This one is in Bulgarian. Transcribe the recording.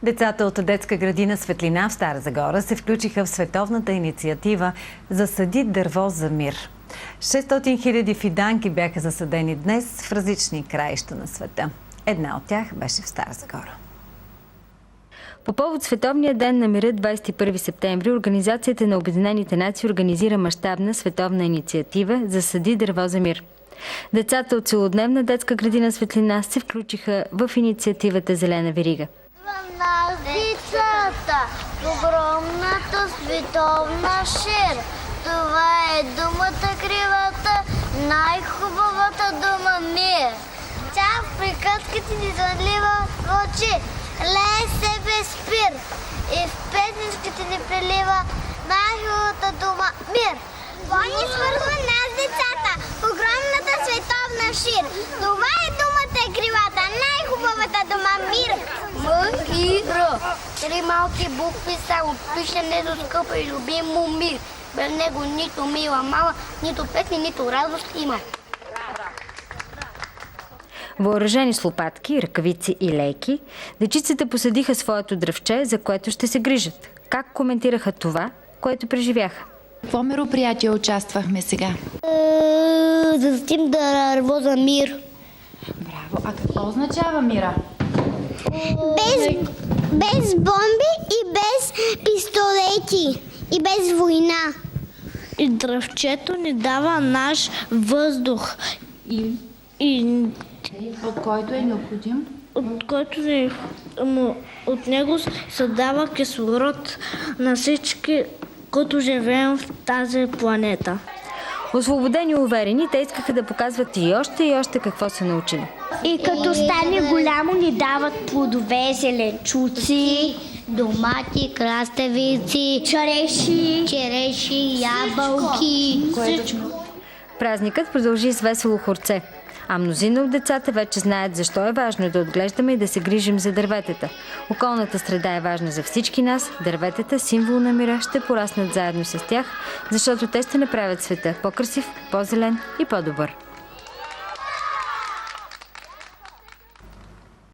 Децата от детска градина Светлина в Стара Загора се включиха в световната инициатива "Засади дърво за мир". 600 000 фиданки бяха засадени днес в различни краища на света. Една от тях беше в Стара Загора. По повод Световния ден на мира 21 септември, Организацията на Обединените нации организира мащабна световна инициатива "Засади дърво за мир". Децата от целодневна детска градина Светлина се включиха в инициативата "Зелена верига". Децата, огромната световна шир. Това е думата кривата, най-хубавата дума мир. Тя в приказките ни залива в очи, лее се без спир. И в песничките ни прелива най-хубавата дума мир. Това ни свързва нас децата, огромната световна шир. Това е думата кривата, най-хубавата дума мир. М и Р. Три малки букви само, пише не до скъпа и любимо мир. Без него нито мила мала, нито песни, нито радост има. Въоръжени с лопатки, ръкавици и лейки, дечицата посадиха своето дръвче, за което ще се грижат. Как коментираха това, което преживяха? В какво мероприятие участвахме сега? Да засадим дърво за мир. Браво! А какво означава мира? Без бомби и без пистолети и без война. И дръвчето ни дава наш въздух. И От който е необходим? от него се дава кислород на всички, които живеем в тази планета. Освободени и уверени, те искаха да показват и още какво са научили. И като стане голямо, ни дават плодове, зеленчуци, домати, краставици, череши, ябълки. Празникът продължи с весело хорце. А мнозина от децата вече знаят защо е важно да отглеждаме и да се грижим за дърветата. Околната среда е важна за всички нас. Дърветата, символ на мира, ще пораснат заедно с тях, защото те ще направят света по-красив, по-зелен и по-добър.